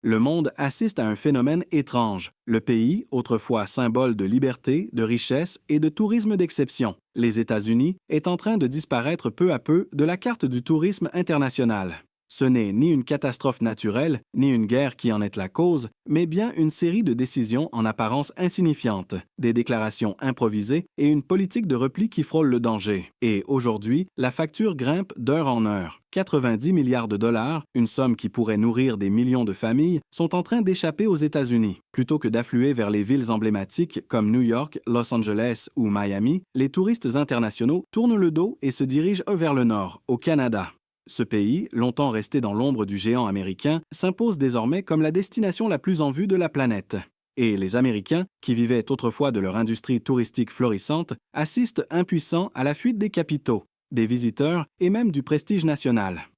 Le monde assiste à un phénomène étrange. Le pays, autrefois symbole de liberté, de richesse et de tourisme d'exception, les États-Unis, est en train de disparaître peu à peu de la carte du tourisme international. Ce n'est ni une catastrophe naturelle, ni une guerre qui en est la cause, mais bien une série de décisions en apparence insignifiantes, des déclarations improvisées et une politique de repli qui frôle le danger. Et aujourd'hui, la facture grimpe d'heure en heure. 90 milliards de dollars, une somme qui pourrait nourrir des millions de familles, sont en train d'échapper aux États-Unis. Plutôt que d'affluer vers les villes emblématiques comme New York, Los Angeles ou Miami, les touristes internationaux tournent le dos et se dirigent vers le nord, au Canada. Ce pays, longtemps resté dans l'ombre du géant américain, s'impose désormais comme la destination la plus en vue de la planète. Et les Américains, qui vivaient autrefois de leur industrie touristique florissante, assistent impuissants à la fuite des capitaux, des visiteurs et même du prestige national.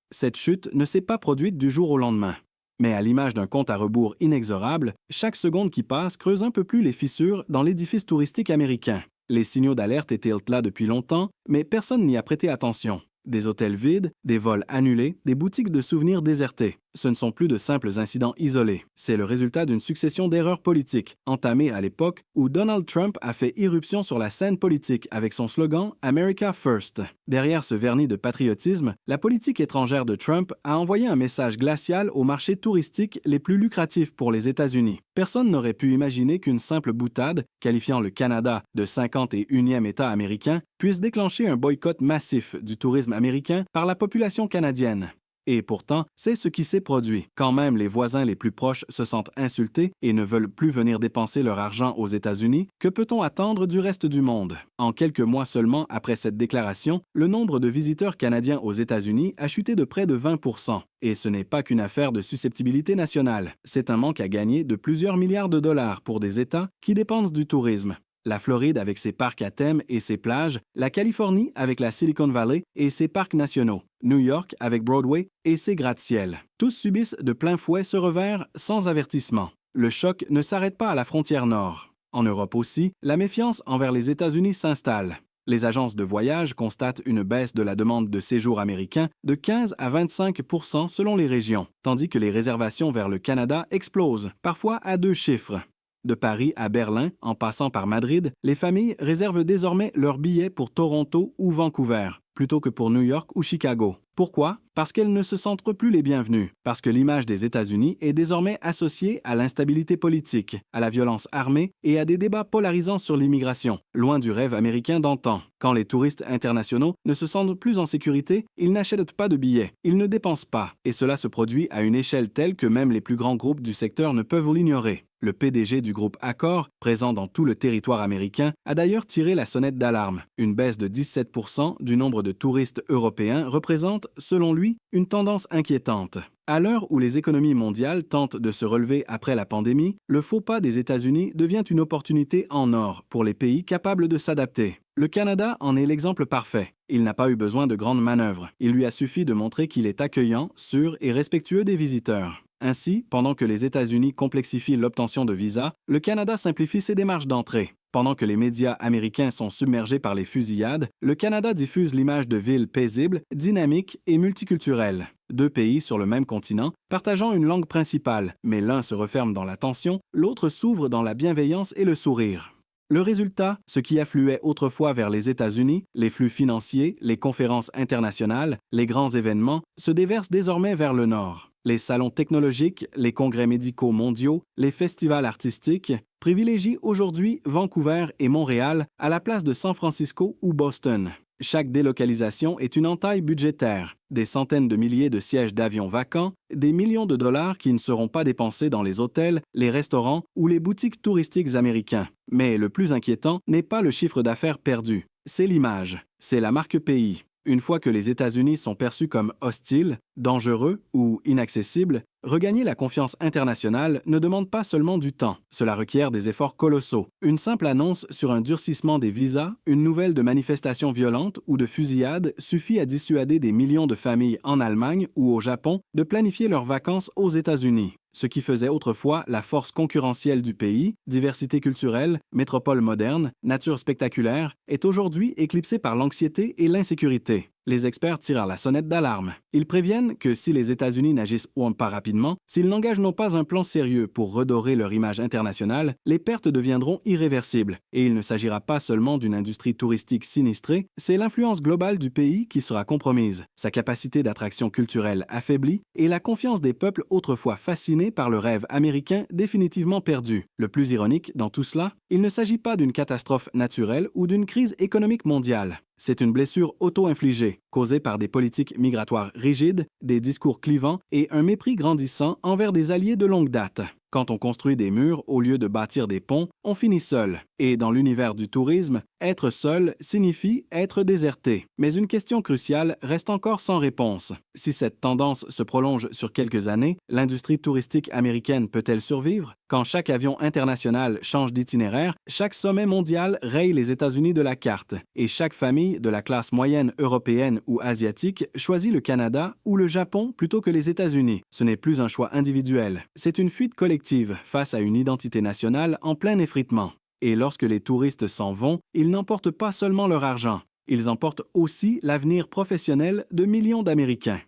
Cette chute ne s'est pas produite du jour au lendemain. Mais à l'image d'un compte à rebours inexorable, chaque seconde qui passe creuse un peu plus les fissures dans l'édifice touristique américain. Les signaux d'alerte étaient là depuis longtemps, mais personne n'y a prêté attention. Des hôtels vides, des vols annulés, des boutiques de souvenirs désertées. Ce ne sont plus de simples incidents isolés. C'est le résultat d'une succession d'erreurs politiques, entamées à l'époque où Donald Trump a fait irruption sur la scène politique avec son slogan « America First ». Derrière ce vernis de patriotisme, la politique étrangère de Trump a envoyé un message glacial aux marchés touristiques les plus lucratifs pour les États-Unis. Personne n'aurait pu imaginer qu'une simple boutade, qualifiant le Canada de 51e État américain, puisse déclencher un boycott massif du tourisme américain par la population canadienne. Et pourtant, c'est ce qui s'est produit. Quand même les voisins les plus proches se sentent insultés et ne veulent plus venir dépenser leur argent aux États-Unis, que peut-on attendre du reste du monde? En quelques mois seulement après cette déclaration, le nombre de visiteurs canadiens aux États-Unis a chuté de près de 20%. Et ce n'est pas qu'une affaire de susceptibilité nationale. C'est un manque à gagner de plusieurs milliards de dollars pour des États qui dépendent du tourisme. La Floride avec ses parcs à thème et ses plages, la Californie avec la Silicon Valley et ses parcs nationaux, New York avec Broadway et ses gratte-ciel. Tous subissent de plein fouet ce revers sans avertissement. Le choc ne s'arrête pas à la frontière nord. En Europe aussi, la méfiance envers les États-Unis s'installe. Les agences de voyage constatent une baisse de la demande de séjour américain de 15 à 25% selon les régions, tandis que les réservations vers le Canada explosent, parfois à 2 chiffres. De Paris à Berlin, en passant par Madrid, les familles réservent désormais leurs billets pour Toronto ou Vancouver, plutôt que pour New York ou Chicago. Pourquoi? Parce qu'elles ne se sentent plus les bienvenues, parce que l'image des États-Unis est désormais associée à l'instabilité politique, à la violence armée et à des débats polarisants sur l'immigration, loin du rêve américain d'antan. Quand les touristes internationaux ne se sentent plus en sécurité, ils n'achètent pas de billets, ils ne dépensent pas, et cela se produit à une échelle telle que même les plus grands groupes du secteur ne peuvent l'ignorer. Le PDG du groupe Accor, présent dans tout le territoire américain, a d'ailleurs tiré la sonnette d'alarme. Une baisse de 17% du nombre de touristes européens représente, selon lui, une tendance inquiétante. À l'heure où les économies mondiales tentent de se relever après la pandémie, le faux pas des États-Unis devient une opportunité en or pour les pays capables de s'adapter. Le Canada en est l'exemple parfait. Il n'a pas eu besoin de grandes manœuvres. Il lui a suffi de montrer qu'il est accueillant, sûr et respectueux des visiteurs. Ainsi, pendant que les États-Unis complexifient l'obtention de visas, le Canada simplifie ses démarches d'entrée. Pendant que les médias américains sont submergés par les fusillades, le Canada diffuse l'image de villes paisibles, dynamiques et multiculturelles. 2 pays sur le même continent, partageant une langue principale, mais l'un se referme dans la tension, l'autre s'ouvre dans la bienveillance et le sourire. Le résultat, ce qui affluait autrefois vers les États-Unis, les flux financiers, les conférences internationales, les grands événements, se déversent désormais vers le nord. Les salons technologiques, les congrès médicaux mondiaux, les festivals artistiques privilégient aujourd'hui Vancouver et Montréal à la place de San Francisco ou Boston. Chaque délocalisation est une entaille budgétaire, des centaines de milliers de sièges d'avions vacants, des millions de dollars qui ne seront pas dépensés dans les hôtels, les restaurants ou les boutiques touristiques américains. Mais le plus inquiétant n'est pas le chiffre d'affaires perdu, c'est l'image, c'est la marque pays. Une fois que les États-Unis sont perçus comme hostiles, dangereux ou inaccessibles, regagner la confiance internationale ne demande pas seulement du temps. Cela requiert des efforts colossaux. Une simple annonce sur un durcissement des visas, une nouvelle de manifestations violentes ou de fusillades suffit à dissuader des millions de familles en Allemagne ou au Japon de planifier leurs vacances aux États-Unis. Ce qui faisait autrefois la force concurrentielle du pays, diversité culturelle, métropole moderne, nature spectaculaire, est aujourd'hui éclipsé par l'anxiété et l'insécurité. Les experts tirent la sonnette d'alarme. Ils préviennent que si les États-Unis n'agissent pas rapidement, s'ils n'engagent pas un plan sérieux pour redorer leur image internationale, les pertes deviendront irréversibles. Et il ne s'agira pas seulement d'une industrie touristique sinistrée, c'est l'influence globale du pays qui sera compromise, sa capacité d'attraction culturelle affaiblie et la confiance des peuples autrefois fascinés par le rêve américain définitivement perdu. Le plus ironique dans tout cela, il ne s'agit pas d'une catastrophe naturelle ou d'une crise économique mondiale. C'est une blessure auto-infligée, causée par des politiques migratoires rigides, des discours clivants et un mépris grandissant envers des alliés de longue date. Quand on construit des murs au lieu de bâtir des ponts, on finit seul. Et dans l'univers du tourisme, être seul signifie être déserté. Mais une question cruciale reste encore sans réponse. Si cette tendance se prolonge sur quelques années, l'industrie touristique américaine peut-elle survivre? Quand chaque avion international change d'itinéraire, chaque sommet mondial raye les États-Unis de la carte, et chaque famille de la classe moyenne européenne ou asiatique choisit le Canada ou le Japon plutôt que les États-Unis. Ce n'est plus un choix individuel, c'est une fuite collective face à une identité nationale en plein effritement. Et lorsque les touristes s'en vont, ils n'emportent pas seulement leur argent, ils emportent aussi l'avenir professionnel de millions d'Américains.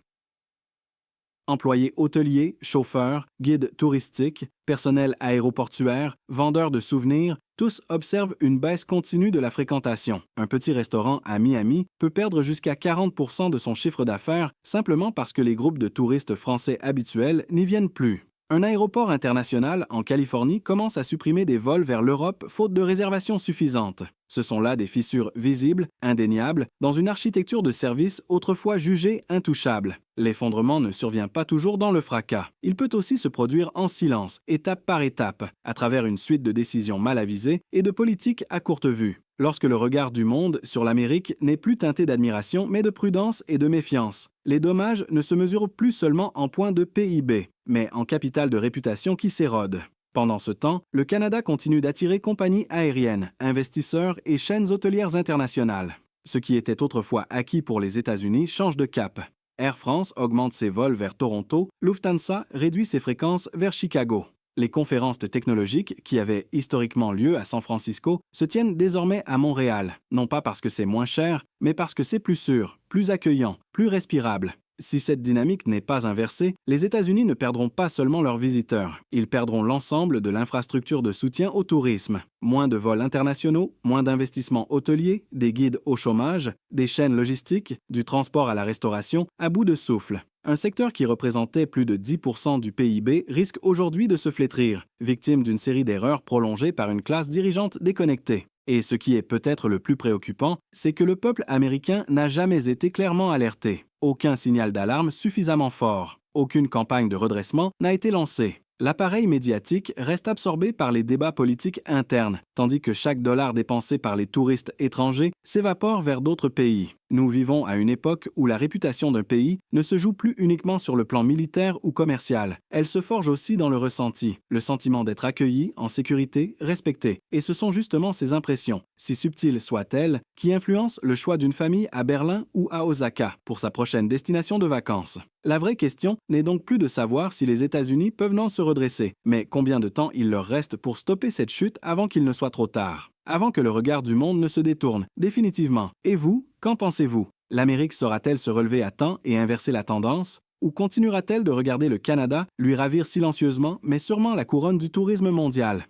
Employés hôteliers, chauffeurs, guides touristiques, personnel aéroportuaire, vendeurs de souvenirs, tous observent une baisse continue de la fréquentation. Un petit restaurant à Miami peut perdre jusqu'à 40% de son chiffre d'affaires simplement parce que les groupes de touristes français habituels n'y viennent plus. Un aéroport international en Californie commence à supprimer des vols vers l'Europe faute de réservations suffisantes. Ce sont là des fissures visibles, indéniables, dans une architecture de service autrefois jugée intouchable. L'effondrement ne survient pas toujours dans le fracas. Il peut aussi se produire en silence, étape par étape, à travers une suite de décisions mal avisées et de politiques à courte vue. Lorsque le regard du monde sur l'Amérique n'est plus teinté d'admiration mais de prudence et de méfiance. Les dommages ne se mesurent plus seulement en points de PIB, mais en capital de réputation qui s'érode. Pendant ce temps, le Canada continue d'attirer compagnies aériennes, investisseurs et chaînes hôtelières internationales. Ce qui était autrefois acquis pour les États-Unis change de cap. Air France augmente ses vols vers Toronto, Lufthansa réduit ses fréquences vers Chicago. Les conférences technologiques, qui avaient historiquement lieu à San Francisco, se tiennent désormais à Montréal, non pas parce que c'est moins cher, mais parce que c'est plus sûr, plus accueillant, plus respirable. Si cette dynamique n'est pas inversée, les États-Unis ne perdront pas seulement leurs visiteurs, ils perdront l'ensemble de l'infrastructure de soutien au tourisme. Moins de vols internationaux, moins d'investissements hôteliers, des guides au chômage, des chaînes logistiques, du transport à la restauration, à bout de souffle. Un secteur qui représentait plus de 10% du PIB risque aujourd'hui de se flétrir, victime d'une série d'erreurs prolongées par une classe dirigeante déconnectée. Et ce qui est peut-être le plus préoccupant, c'est que le peuple américain n'a jamais été clairement alerté. Aucun signal d'alarme suffisamment fort. Aucune campagne de redressement n'a été lancée. L'appareil médiatique reste absorbé par les débats politiques internes, tandis que chaque dollar dépensé par les touristes étrangers s'évapore vers d'autres pays. Nous vivons à une époque où la réputation d'un pays ne se joue plus uniquement sur le plan militaire ou commercial. Elle se forge aussi dans le ressenti, le sentiment d'être accueilli, en sécurité, respecté. Et ce sont justement ces impressions, si subtiles soient-elles, qui influencent le choix d'une famille à Berlin ou à Osaka pour sa prochaine destination de vacances. La vraie question n'est donc plus de savoir si les États-Unis peuvent non se redresser, mais combien de temps il leur reste pour stopper cette chute avant qu'il ne soit trop tard. Avant que le regard du monde ne se détourne, définitivement. Et vous, qu'en pensez-vous? L'Amérique saura-t-elle se relever à temps et inverser la tendance? Ou continuera-t-elle de regarder le Canada, lui ravir silencieusement, mais sûrement la couronne du tourisme mondial?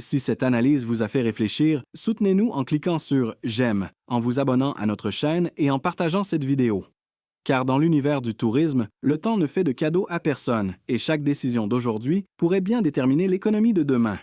Si cette analyse vous a fait réfléchir, soutenez-nous en cliquant sur « J'aime », en vous abonnant à notre chaîne et en partageant cette vidéo. Car dans l'univers du tourisme, le temps ne fait de cadeau à personne et chaque décision d'aujourd'hui pourrait bien déterminer l'économie de demain.